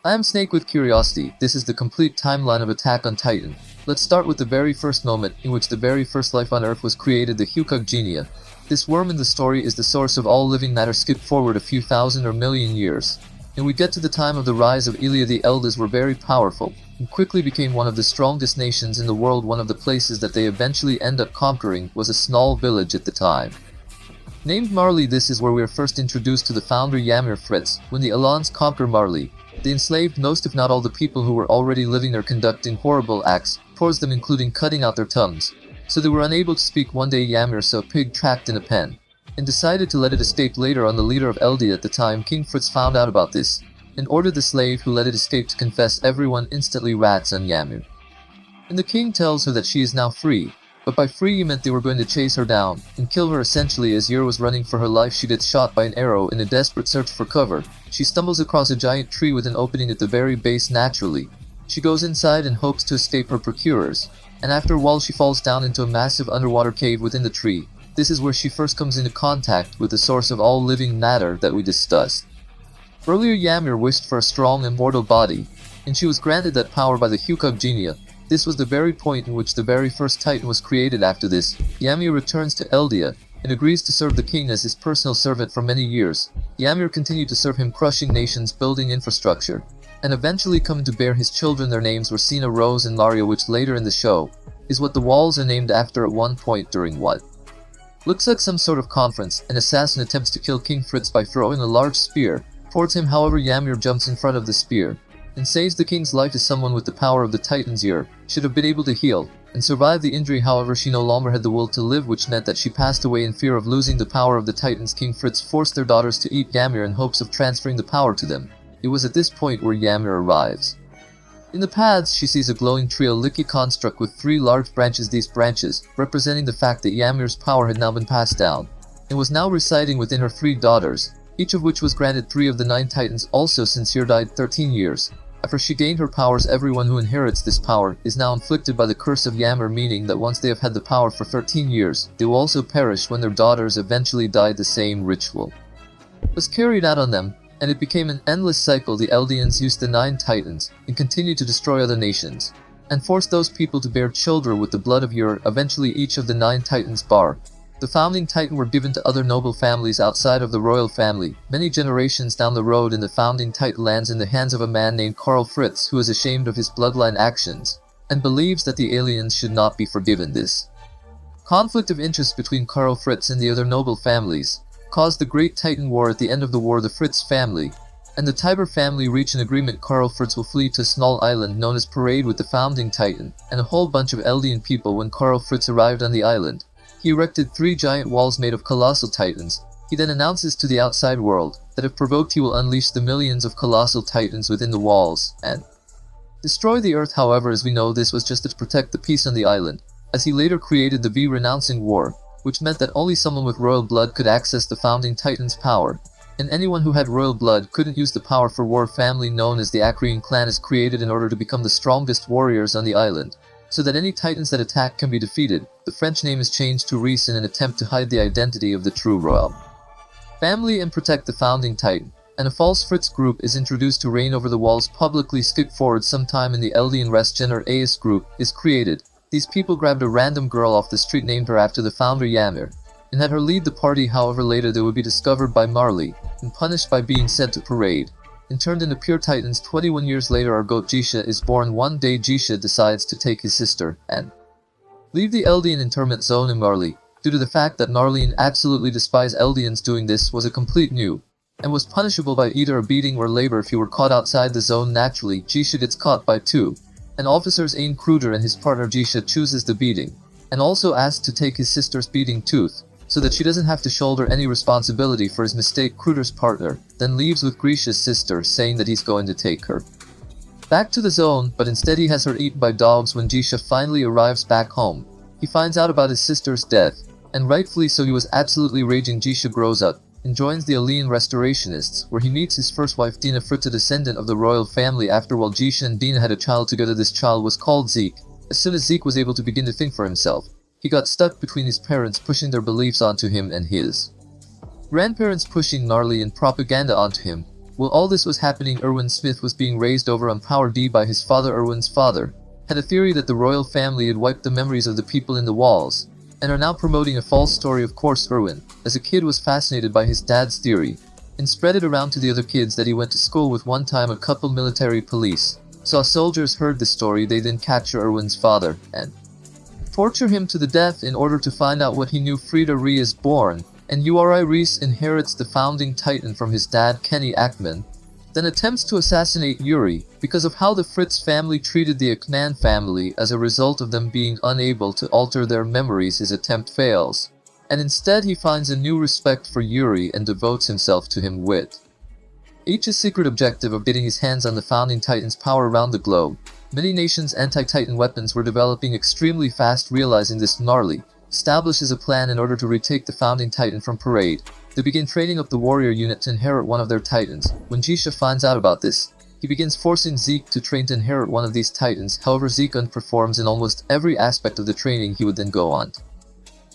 I am Snake with Curiosity. This is the complete timeline of Attack on Titan. Let's start with the very first moment in which the very first life on Earth was created, the Hyukug Genia. This worm in the story is the source of all living matter. Skip forward a few thousand or million years, and we get to the time of the rise of Ilya. The Eldas were very powerful, and quickly became one of the strongest nations in the world. One of the places that they eventually end up conquering was a small village at the time named Marley. This is where we are first introduced to the founder Ymir Fritz. When the Alans conquer Marley, they enslaved most if not all the people who were already living there, conducting horrible acts towards them, including cutting out their tongues, so they were unable to speak. One day Ymir saw a pig trapped in a pen, and decided to let it escape. Later on, the leader of Eldia at the time, King Fritz, found out about this, and ordered the slave who let it escape to confess. Everyone instantly rats on Ymir, and the king tells her that she is now free. But by free he meant they were going to chase her down and kill her. Essentially, as Ymir was running for her life, she gets shot by an arrow. In a desperate search for cover, she stumbles across a giant tree with an opening at the very base. Naturally, she goes inside and hopes to escape her procurers, and after a while she falls down into a massive underwater cave within the tree. This is where she first comes into contact with the source of all living matter that we discussed earlier. Ymir wished for a strong immortal body, and she was granted that power by the Hyukug Genia. This was the very point in which the very first Titan was created. After this, Ymir returns to Eldia and agrees to serve the king as his personal servant for many years. Ymir continued to serve him, crushing nations, building infrastructure, and eventually coming to bear his children. Their names were Sina, Rose, and Maria, which later in the show is what the walls are named after. At one point during what looks like some sort of conference, an assassin attempts to kill King Fritz by throwing a large spear towards him. However, Ymir jumps in front of the spear and saves the king's life. As someone with the power of the Titans, Ymir should have been able to heal and survive the injury. However, she no longer had the will to live, which meant that she passed away in fear of losing the power of the Titans. King Fritz forced their daughters to eat Ymir in hopes of transferring the power to them. It was at this point where Ymir arrives. In the paths, she sees a glowing tree, a licky construct with 3 large branches. These branches representing the fact that Ymir's power had now been passed down and was now residing within her 3 daughters, each of which was granted 3 of the 9 Titans. Also, since Ymir died 13 years after she gained her powers, everyone who inherits this power is now inflicted by the curse of Ymir, meaning that once they have had the power for 13 years, they will also perish when their daughters eventually died. The same ritual was carried out on them, and it became an endless cycle. The Eldians used the 9 Titans and continued to destroy other nations, and forced those people to bear children with the blood of Ymir. Eventually, each of the 9 Titans bar the founding Titan were given to other noble families outside of the royal family. Many generations down the road, and the founding Titan lands in the hands of a man named Karl Fritz, who is ashamed of his bloodline actions and believes that the aliens should not be forgiven. This conflict of interest between Karl Fritz and the other noble families caused the Great Titan War. At the end of the war, the Fritz family and the Tiber family reach an agreement. Karl Fritz will flee to a small island known as Parade with the founding Titan and a whole bunch of Eldian people. When Karl Fritz arrived on the island, he erected 3 giant walls made of colossal titans. He then announces to the outside world that if provoked he will unleash the millions of colossal titans within the walls and destroy the earth. However, as we know, this was just to protect the peace on the island, as he later created the V-renouncing war, which meant that only someone with royal blood could access the founding Titan's power, and anyone who had royal blood couldn't use the power. For war, family known as the Acrean clan is created in order to become the strongest warriors on the island, so that any Titans that attack can be defeated. The French name is changed to Reese in an attempt to hide the identity of the true royal family and protect the founding Titan, and a false Fritz group is introduced to reign over the walls publicly. Skip forward sometime in the Eldian Restgen or AS group is created. These people grabbed a random girl off the street, named her after the founder Ymir, and had her lead the party. However, later they would be discovered by Marley and punished by being sent to Parade and turned into pure Titans. 21 years later, our goat Jisha is born. One day Jisha decides to take his sister and leave the Eldian internment zone in Marley. Due to the fact that Marleyan absolutely despised Eldians, doing this was a complete new and was punishable by either a beating or labor if you were caught outside the zone. Naturally, Jisha gets caught by 2 and officers. Ain Kruger and his partner Jisha chooses the beating and also asks to take his sister's beating tooth so that she doesn't have to shoulder any responsibility for his mistake. Kruger's partner then leaves with Grisha's sister, saying that he's going to take her back to the zone, but instead he has her eaten by dogs. When Jisha finally arrives back home, he finds out about his sister's death, and rightfully so. He was absolutely raging. Jisha grows up and joins the Alian Restorationists, where he meets his first wife Dina Fritz, a descendant of the royal family. After a while, Jisha and Dina had a child together. This child was called Zeke. As soon as Zeke was able to begin to think for himself, he got stuck between his parents pushing their beliefs onto him and his grandparents pushing gnarly and propaganda onto him. While all this was happening, Erwin Smith was being raised over on Power D by his father. Erwin's father had a theory that the royal family had wiped the memories of the people in the walls, and are now promoting a false story. Of course, Erwin, as a kid, was fascinated by his dad's theory, and spread it around to the other kids that he went to school with. One time, a couple military police saw soldiers heard the story. They then capture Erwin's father and torture him to the death in order to find out what he knew. Frida Rhee is born, and Uri Reese inherits the founding titan from his dad, Kenny Ackman, then attempts to assassinate Yuri because of how the Fritz family treated the Aknan family. As a result of them being unable to alter their memories, his attempt fails, and instead he finds a new respect for Yuri and devotes himself to him with H's secret objective of getting his hands on the founding titan's power around the globe. Many nations' anti-titan weapons were developing extremely fast. Realizing this, Gnarly establishes a plan in order to retake the founding titan from Parade. They begin training up the warrior unit to inherit one of their titans. When Jisha finds out about this, he begins forcing Zeke to train to inherit one of these titans. However, Zeke underperforms in almost every aspect of the training. He would then go on to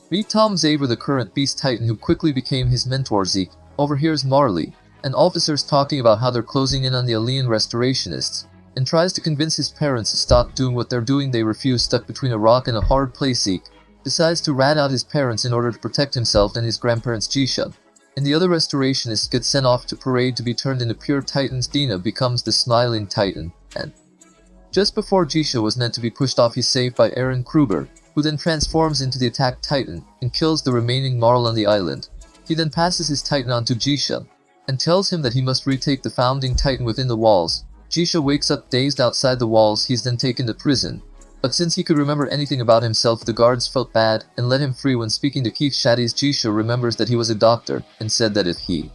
meet Tom Zaver, the current beast titan, who quickly became his mentor. Zeke overhears Marley and officers talking about how they're closing in on the alien restorationists, and tries to convince his parents to stop doing what they're doing. They refuse. Stuck between a rock and a hard place, Zeke decides to rat out his parents in order to protect himself and his grandparents. Jisha and the other restorationists get sent off to Parade to be turned into pure titans. Dina becomes the smiling titan, and just before Jisha was meant to be pushed off, he's saved by Aaron Kruger, who then transforms into the attack titan and kills the remaining Marl on the island. He then passes his titan on to Jisha and tells him that he must retake the founding titan within the walls. Jisha wakes up dazed outside the walls. He's then taken to prison, but since he could remember anything about himself, the guards felt bad and let him free. When speaking to Keith Shadys, Jisha remembers that he was a doctor and said that if he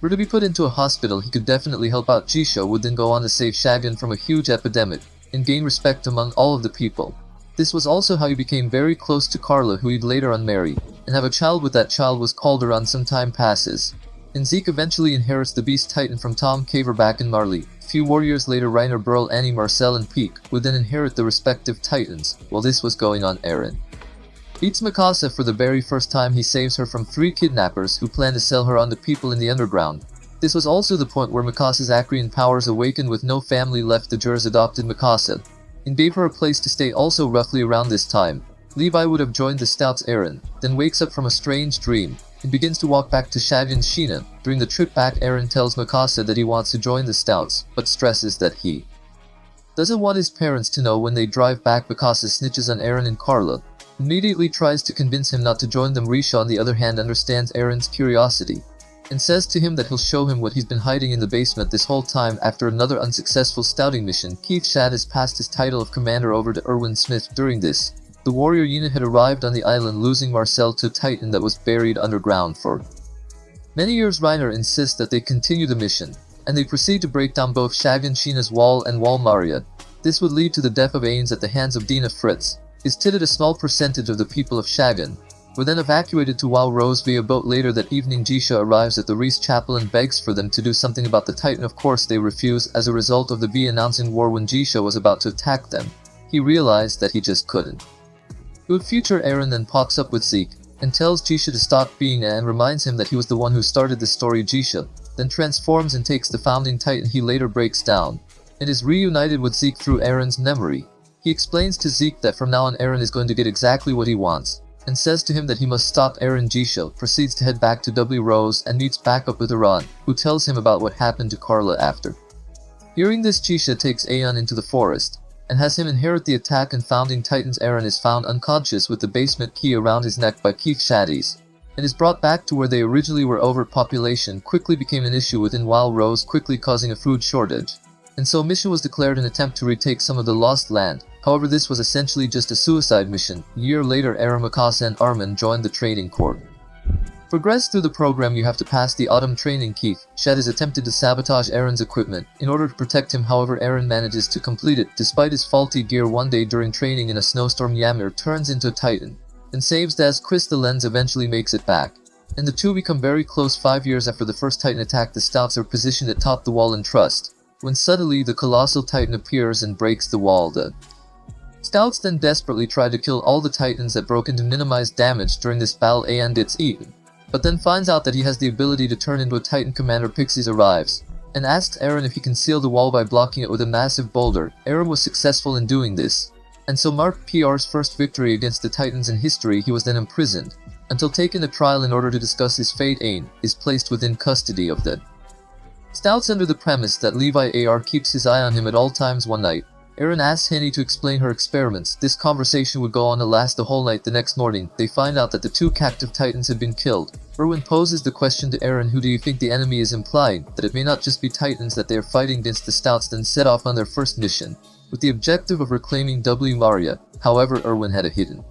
were to be put into a hospital, he could definitely help out. Jisha would then go on to save Shagan from a huge epidemic and gain respect among all of the people. This was also how he became very close to Carla, who he'd later on marry and have a child with. That child was Calderon. Some time passes, and Zeke eventually inherits the Beast Titan from Tom Caverback and Marley. Few warriors later, Reiner Burl, Annie Marcel, and Peak would then inherit the respective titans. While this was going on, Aaron meets Mikasa for the very first time. He saves her from 3 kidnappers who plan to sell her on to people in the underground. This was also the point where Mikasa's Acrian powers awakened. With no family left, the Jurs adopted Mikasa and gave her a place to stay. Also roughly around this time, Levi would have joined the Stouts. Aaron then wakes up from a strange dream and begins to walk back to Shagan's Sheena. During the trip back, Aaron tells Mikasa that he wants to join the Stouts, but stresses that he doesn't want his parents to know. When they drive back, Mikasa snitches on Aaron and Carla, immediately tries to convince him not to join them. Risha, on the other hand, understands Aaron's curiosity and says to him that he'll show him what he's been hiding in the basement this whole time. After another unsuccessful scouting mission, Keith Shad has passed his title of commander over to Erwin Smith. During this, the warrior unit had arrived on the island, losing Marcel to Titan that was buried underground for many years. Reiner insists that they continue the mission, and they proceed to break down both Shagan Sheena's wall and Wall Maria. This would lead to the death of Ains at the hands of Dina Fritz. Instead, a small percentage of the people of Shagan were then evacuated to Wall Rose via boat. Later that evening, Jisha arrives at the Reese Chapel and begs for them to do something about the Titan. Of course, they refuse. As a result of the V announcing war, when Jisha was about to attack them, he realized that he just couldn't. Good future Aaron then pops up with Zeke and tells Jisha to stop being and reminds him that he was the one who started the story. Jisha then transforms and takes the founding titan. He later breaks down and is reunited with Zeke through Aaron's memory. He explains to Zeke that from now on Aaron is going to get exactly what he wants, and says to him that he must stop Aaron. Jisha proceeds to head back to W. Rose and meets back up with Iran, who tells him about what happened to Carla after. Hearing this, Jisha takes Aeon into the forest and has him inherit the attack and founding titans. Aaron is found unconscious with the basement key around his neck by Keith Shadys and is brought back to where they originally were. Overpopulation quickly became an issue within Wild Rose, quickly causing a food shortage, and so a mission was declared in an attempt to retake some of the lost land. However, this was essentially just a suicide mission. A year later, Aaron, Mikasa, and Armin joined the training corps. Progress through the program, you have to pass the autumn training. Keith Shad has attempted to sabotage Aaron's equipment in order to protect him. However, Aaron manages to complete it despite his faulty gear. One day during training in a snowstorm, Ymir turns into a titan and saves Daz. Chris the Lens eventually makes it back, and the two become very close. 5 years after the first titan attack, the Stouts are positioned atop the wall in trust, when suddenly the colossal titan appears and breaks the wall. The Stouts then desperately try to kill all the titans that broke in to minimize damage. During this battle, Aeon gets eaten, but then finds out that he has the ability to turn into a titan. Commander Pixies arrives and asks Eren if he can seal the wall by blocking it with a massive boulder. Eren was successful in doing this, and so marked PR's first victory against the Titans in history. He was then imprisoned, until taken to trial in order to discuss his fate. Aang is placed within custody of the Stouts under the premise that Levi AR keeps his eye on him at all times. One night, Eren asks Henny to explain her experiments. This conversation would go on to last the whole night. The next morning, they find out that the two captive Titans had been killed. Erwin poses the question to Eren, who do you think the enemy is, implying that it may not just be Titans that they are fighting against. The Stouts then set off on their first mission, with the objective of reclaiming W. Maria. However, Erwin had a hidden.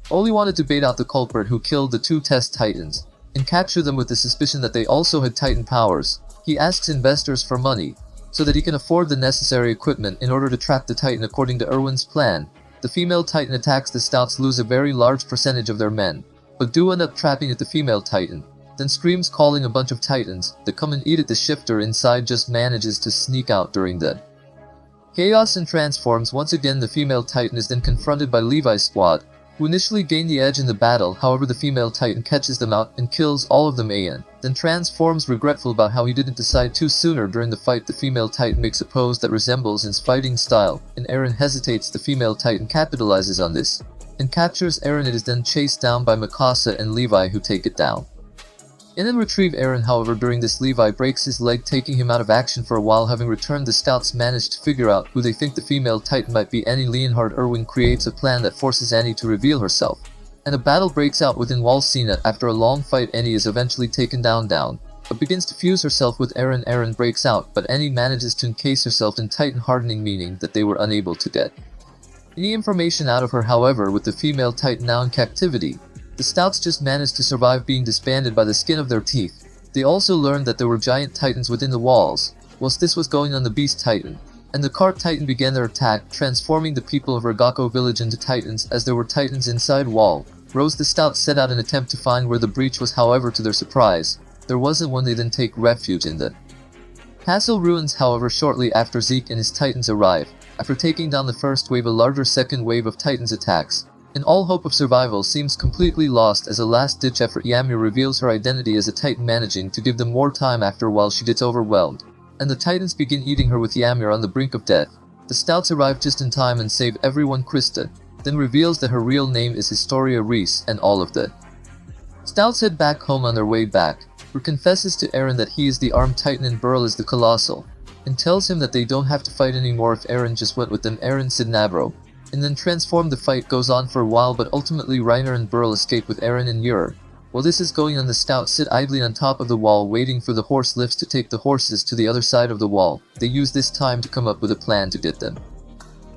Only wanted to bait out the culprit who killed the two test Titans, and capture them with the suspicion that they also had Titan powers. He asks investors for money, so that he can afford the necessary equipment in order to trap the Titan. According to Erwin's plan, the female Titan attacks. The Stouts lose a very large percentage of their men, but do end up trapping at the female Titan, then screams, calling a bunch of Titans that come and eat it. The shifter inside just manages to sneak out during the chaos and transforms. Once again, the female Titan is then confronted by Levi's squad, who initially gain the edge in the battle. However, the female Titan catches them out and kills all of them. Aang then transforms, regretful about how he didn't decide to sooner. During the fight, the female Titan makes a pose that resembles his fighting style, and Eren hesitates. The female Titan capitalizes on this and captures Eren. It is then chased down by Mikasa and Levi, who take it down and then retrieve Eren. However, during this, Levi breaks his leg, taking him out of action for a while. Having returned, the Stouts manage to figure out who they think the female Titan might be. Annie Leonhard. Erwin creates a plan that forces Annie to reveal herself, and a battle breaks out within Wall Sina. After a long fight, Annie is eventually taken down, but begins to fuse herself with Eren. Eren breaks out, but Annie manages to encase herself in Titan hardening, meaning that they were unable to get any information out of her. However, with the female Titan now in captivity, the Stouts just managed to survive being disbanded by the skin of their teeth. They also learned that there were giant Titans within the walls. Whilst this was going on, the Beast Titan and the Cart Titan began their attack, transforming the people of Ragako village into Titans. As there were Titans inside wall, Rose, the Stouts set out an attempt to find where the breach was. However, to their surprise, there wasn't one. They then take refuge in the castle ruins. However, shortly after, Zeke and his Titans arrive. After taking down the first wave, a larger second wave of Titans attacks, and all hope of survival seems completely lost. As a last-ditch effort, Ymir reveals her identity as a Titan, managing to give them more time. After a while, she gets overwhelmed, and the Titans begin eating her. With Ymir on the brink of death, the Stouts arrive just in time and save everyone. Krista then reveals that her real name is Historia Reese, and all of the Stouts head back home. On their way back, Ru confesses to Eren that he is the armed Titan and Burl is the Colossal, and tells him that they don't have to fight anymore if Eren just went with them. Eren said Nabro, and then transformed. The fight goes on for a while, but ultimately Reiner and Burl escape with Eren and Ur. While this is going on, the Stouts sit idly on top of the wall, waiting for the horse lifts to take the horses to the other side of the wall. They use this time to come up with a plan to get them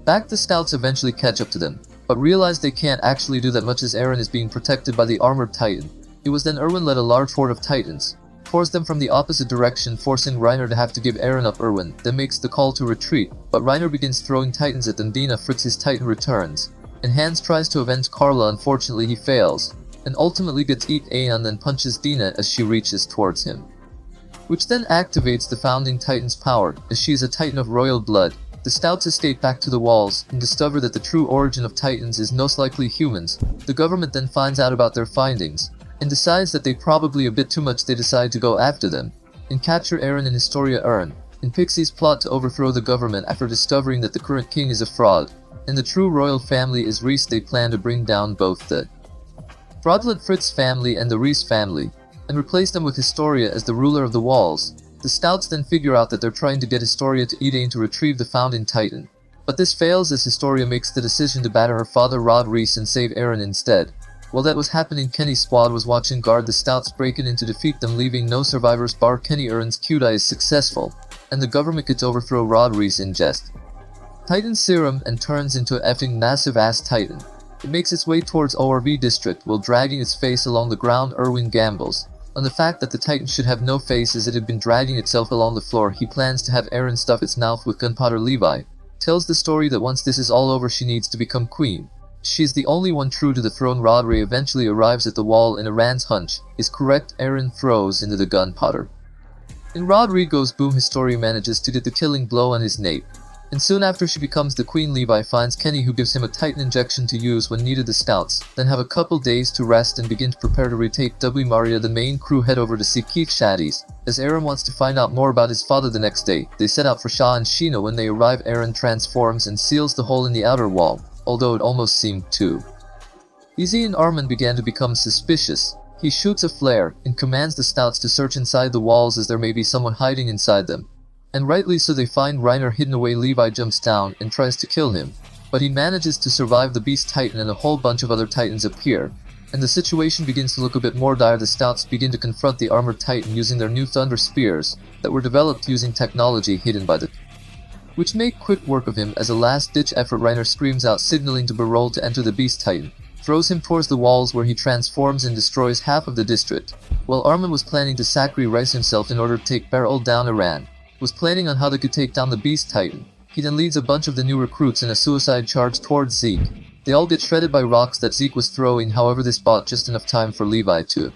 back. The Stouts eventually catch up to them, but realize they can't actually do that much as Eren is being protected by the armored Titan. It was then Erwin led a large horde of Titans towards them from the opposite direction, forcing Reiner to have to give Eren up. Erwin then makes the call to retreat, but Reiner begins throwing Titans at them. Dina Fritz's Titan returns, and Hans tries to avenge Carla. Unfortunately, he fails, and ultimately gets eaten. Aeon then punches Dina as she reaches towards him, which then activates the founding Titan's power. As she is a Titan of royal blood, the Stouts escape back to the walls and discover that the true origin of Titans is most likely humans. The government then finds out about their findings, and decides that they probably a bit too much. They decide to go after them and capture Eren and Historia. Eren and Pixie's plot to overthrow the government after discovering that the current king is a fraud and the true royal family is Reese. They plan to bring down both the fraudulent Fritz family and the Reese family and replace them with Historia as the ruler of the walls. The Stouts then figure out that they're trying to get Historia to eat Aang to retrieve the founding Titan, but this fails as Historia makes the decision to batter her father Rod Reese and save Eren instead. While that was happening, Kenny's squad was watching guard the Stouts break in to defeat them, leaving no survivors bar Kenny. Eren's Kyudai is successful, and the government gets overthrow Rod Reese in jest Titan serum and turns into a effing massive ass Titan. It makes its way towards ORV district while dragging its face along the ground. Erwin gambles on the fact that the Titan should have no face as it had been dragging itself along the floor. He plans to have Eren stuff its mouth with gunpowder. Levi tells the story that once this is all over, she needs to become queen. She's the only one true to the throne. Rodri eventually arrives at the wall and Iran's hunch is correct. Eren throws into the gunpowder, and Rodri goes boom. Historia manages to get the killing blow on his nape And soon after she becomes the queen, Levi finds Kenny, who gives him a Titan injection to use when needed. The scouts then have a couple days to rest and begin to prepare to retake W. Maria. The main crew head over to see Keith Shadys, as Eren wants to find out more about his father. The next day, they set out for Shaw and Sheena. When they arrive, Eren transforms and seals the hole in the outer wall, although it almost seemed too easy, and Armin began to become suspicious. He shoots a flare and commands the scouts to search inside the walls, as there may be someone hiding inside them. And rightly so, they find Reiner hidden away. Levi jumps down and tries to kill him, but he manages to survive. The Beast Titan and a whole bunch of other Titans appear, and the situation begins to look a bit more dire. The scouts begin to confront the armored Titan using their new Thunder Spears that were developed using technology hidden by the which make quick work of him. As a last-ditch effort, Reiner screams out, signaling to Barol to enter. The Beast Titan throws him towards the walls, where he transforms and destroys half of the district. While Armin was planning to sacrifice himself in order to take Barol down, Eren was planning on how they could take down the Beast Titan. He then leads a bunch of the new recruits in a suicide charge towards Zeke. They all get shredded by rocks that Zeke was throwing. However, this bought just enough time for Levi to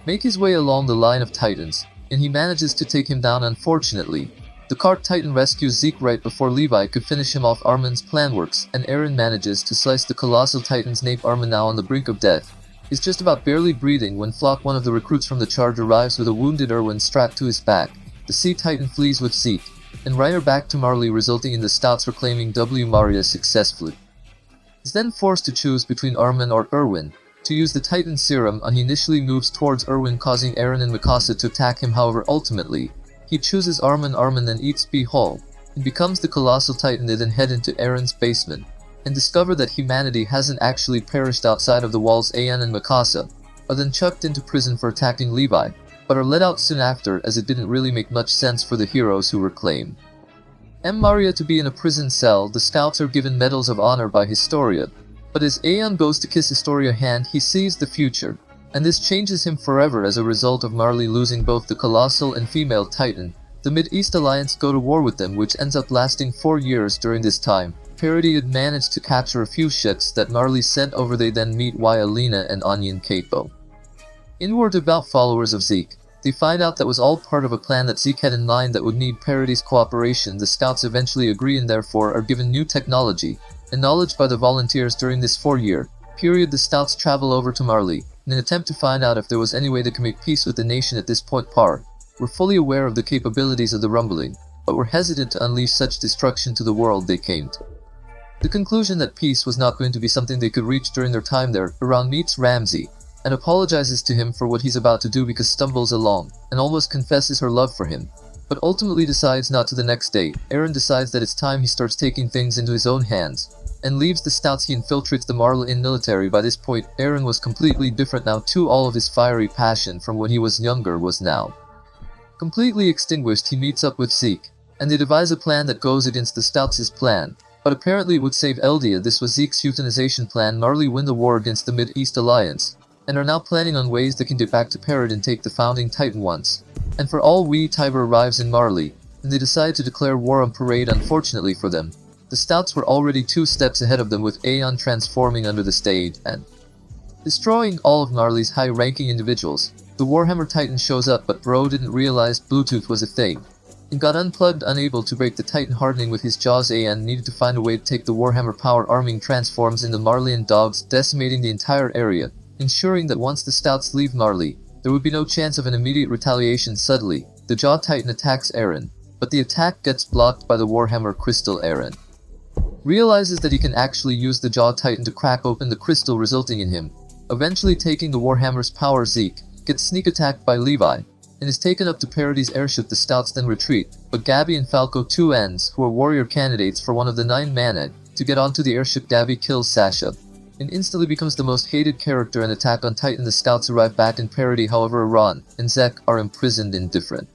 make his way along the line of Titans, and he manages to take him down. Unfortunately, the Cart Titan rescues Zeke right before Levi could finish him off. Armin's plan works, and Eren manages to slice the Colossal Titan's nape. Armin, now on the brink of death, is just about barely breathing when Flock, one of the recruits from the charge, arrives with a wounded Erwin strapped to his back. The Sea Titan flees with Zeke and Reiner back to Marley, resulting in the scouts reclaiming W. Maria successfully. He's then forced to choose between Armin or Erwin to use the Titan Serum, and he initially moves towards Erwin, causing Eren and Mikasa to attack him. However, ultimately, he chooses Armin. Armin then eats B whole and becomes the Colossal Titan. They then head into Eren's basement and discover that humanity hasn't actually perished outside of the walls. Ayan and Mikasa are then chucked into prison for attacking Levi, but are let out soon after, as it didn't really make much sense for the heroes who reclaim Maria to be in a prison cell. The scouts are given medals of honor by Historia, but as Aeon goes to kiss Historia's hand, he sees the future, and this changes him forever. As a result of Marley losing both the Colossal and female Titan, the Mid-East Alliance go to war with them, which ends up lasting 4 years. During this time, Parody had managed to capture a few ships that Marley sent over. They then meet Lena and Onion Capo. Inward devout followers of Zeke, they find out that was all part of a plan that Zeke had in mind that would need Parody's cooperation. The scouts eventually agree and therefore are given new technology and knowledge by the volunteers. During this 4-year period, the scouts travel over to Marley in an attempt to find out if there was any way they could make peace with the nation. At this point, Par were fully aware of the capabilities of the Rumbling, but were hesitant to unleash such destruction to the world. They came to the conclusion that peace was not going to be something they could reach during their time there. Around meets Ramsey and apologizes to him for what he's about to do, because stumbles along and almost confesses her love for him, but ultimately decides not to. The next day, Eren decides that it's time he starts taking things into his own hands and leaves the scouts. He infiltrates the Marleyan military. By this point, Eren was completely different now too. All of his fiery passion from when he was younger was now completely extinguished. He meets up with Zeke, and they devise a plan that goes against the scouts' plan, but apparently it would save Eldia. This was Zeke's euthanization plan. Marley win the war against the Mid-East Alliance, and are now planning on ways they can get back to Parrot and take the founding Titan once and for all. Tiber arrives in Marley, and they decide to declare war on Parade. Unfortunately for them, the scouts were already 2 steps ahead of them, with Aeon transforming under the stage and destroying all of Marley's high-ranking individuals. The Warhammer Titan shows up, but Bro didn't realize Bluetooth was a thing and got unplugged. Unable to break the Titan hardening with his jaws, Aeon needed to find a way to take the Warhammer power. Arming transforms into Marleyan dogs, decimating the entire area, ensuring that once the scouts leave Marley, there would be no chance of an immediate retaliation. Suddenly, the Jaw Titan attacks Eren, but the attack gets blocked by the Warhammer Crystal. Eren realizes that he can actually use the Jaw Titan to crack open the crystal, resulting in him eventually taking the Warhammer's power. Zeke gets sneak attacked by Levi and is taken up to Parody's airship. The scouts then retreat, but Gabby and Falco, 2 Ns who are warrior candidates for one of the 9 Manad to get onto the airship. Gabby kills Sasha and instantly becomes the most hated character in Attack on Titan. The scouts arrive back in Parody. However, Iran and Zek are imprisoned in different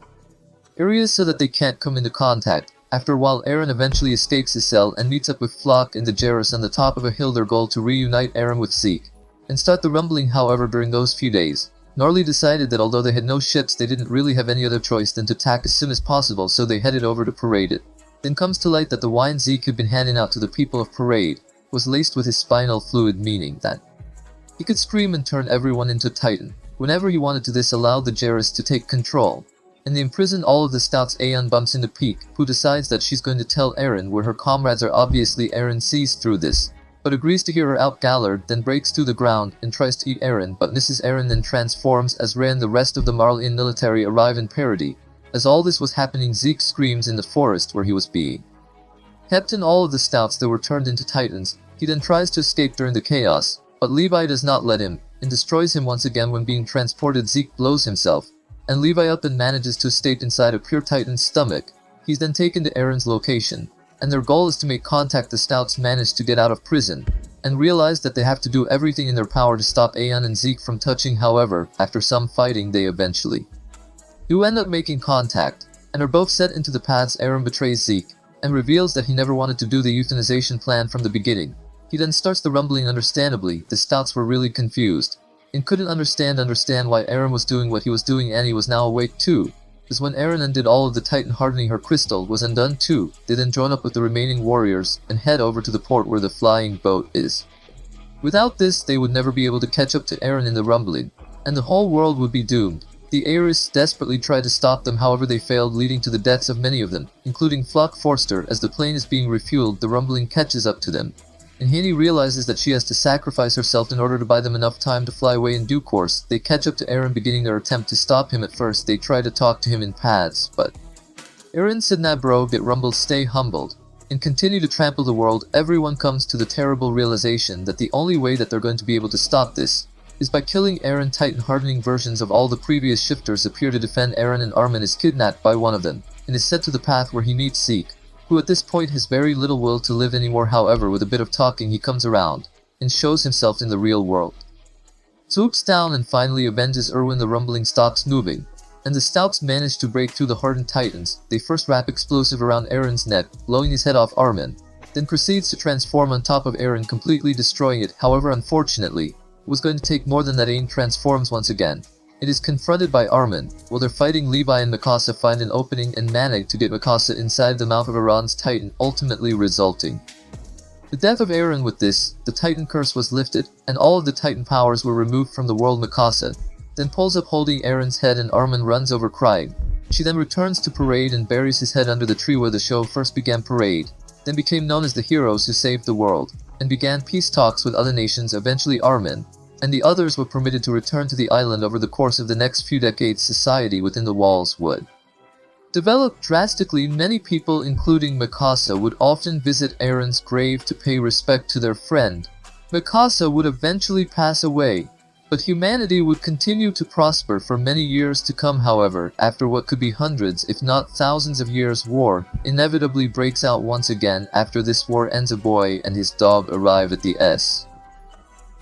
areas so that they can't come into contact. After a while, Eren eventually escapes his cell and meets up with Flock and the Jairus on the top of a hill. Their goal to reunite Eren with Zeke and start the Rumbling. However, during those few days, Gnarly decided that although they had no ships, they didn't really have any other choice than to attack as soon as possible, so they headed over to Parade. It then comes to light that the wine Zeke had been handing out to the people of Parade was laced with his spinal fluid, meaning that he could scream and turn everyone into Titan whenever he wanted to. This allowed the Jairus to take control and they imprison all of the scouts. Aeon bumps into Peak, who decides that she's going to tell Eren where her comrades are. Obviously Eren sees through this, but agrees to hear her out. Gallard then breaks through the ground and tries to eat Eren, but misses. Eren then transforms as Rey and the rest of the Marleyan military arrive in Paradis. As all this was happening, Zeke screams in the forest where he was being kept, and all of the scouts that were turned into Titans. He then tries to escape during the chaos, but Levi does not let him, and destroys him once again. When being transported, Zeke blows himself, and Levi up and manages to escape inside a pure Titan's stomach. He's then taken to Eren's location, and their goal is to make contact. The scouts manage to get out of prison, and realize that they have to do everything in their power to stop Aeon and Zeke from touching. However, after some fighting, they eventually do end up making contact, and are both set into the paths. Eren betrays Zeke, and reveals that he never wanted to do the euthanization plan from the beginning. He then starts the rumbling. Understandably, the scouts were really confused, and couldn't understand why Eren was doing what he was doing. Annie was now awake too, as when Eren undid all of the Titan hardening, her crystal was undone too. They then join up with the remaining warriors, and head over to the port where the flying boat is. Without this, they would never be able to catch up to Eren in the rumbling, and the whole world would be doomed. The Aerists desperately tried to stop them, however they failed, leading to the deaths of many of them, including Flock Forster. As the plane is being refueled, the rumbling catches up to them, and Haney realizes that she has to sacrifice herself in order to buy them enough time to fly away. In due course, they catch up to Eren, beginning their attempt to stop him. At first, they try to talk to him in paths, but Eren said, "Nah bro, get rumbled, stay humbled, and continue to trample the world." Everyone comes to the terrible realization that the only way that they're going to be able to stop this is by killing Eren. Titan hardening versions of all the previous shifters appear to defend Eren, and Armin is kidnapped by one of them, and is sent to the path where he meets Zeke, who at this point has very little will to live anymore. However, with a bit of talking, he comes around, and shows himself in the real world, swoops down and finally avenges Erwin. The rumbling stops moving, and the scouts manage to break through the hardened Titans. They first wrap explosive around Eren's neck, blowing his head off. Armin then proceeds to transform on top of Eren, completely destroying it. However, unfortunately, it was going to take more than that. Aang transforms once again. It is confronted by Armin. While they're fighting, Levi and Mikasa find an opening and manage to get Mikasa inside the mouth of Iran's Titan, ultimately resulting the death of Eren. With this, the Titan curse was lifted, and all of the Titan powers were removed from the world. Mikasa then pulls up holding Eren's head, and Armin runs over crying. She then returns to Parade and buries his head under the tree where the show first began. Parade then became known as the heroes who saved the world, and began peace talks with other nations. Eventually Armin and the others were permitted to return to the island. Over the course of the next few decades, society within the walls would develop drastically. Many people, including Mikasa, would often visit Eren's grave to pay respect to their friend. Mikasa would eventually pass away, but humanity would continue to prosper for many years to come. However, after what could be hundreds if not thousands of years, war inevitably breaks out once again. After this war ends, a boy and his dog arrive at the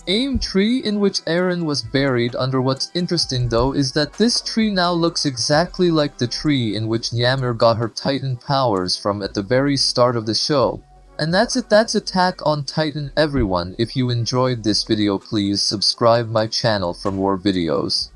same tree in which Eren was buried under. What's interesting though is that this tree now looks exactly like the tree in which Ymir got her Titan powers from at the very start of the show. And that's it. That's Attack on Titan, everyone. If you enjoyed this video, please subscribe my channel for more videos.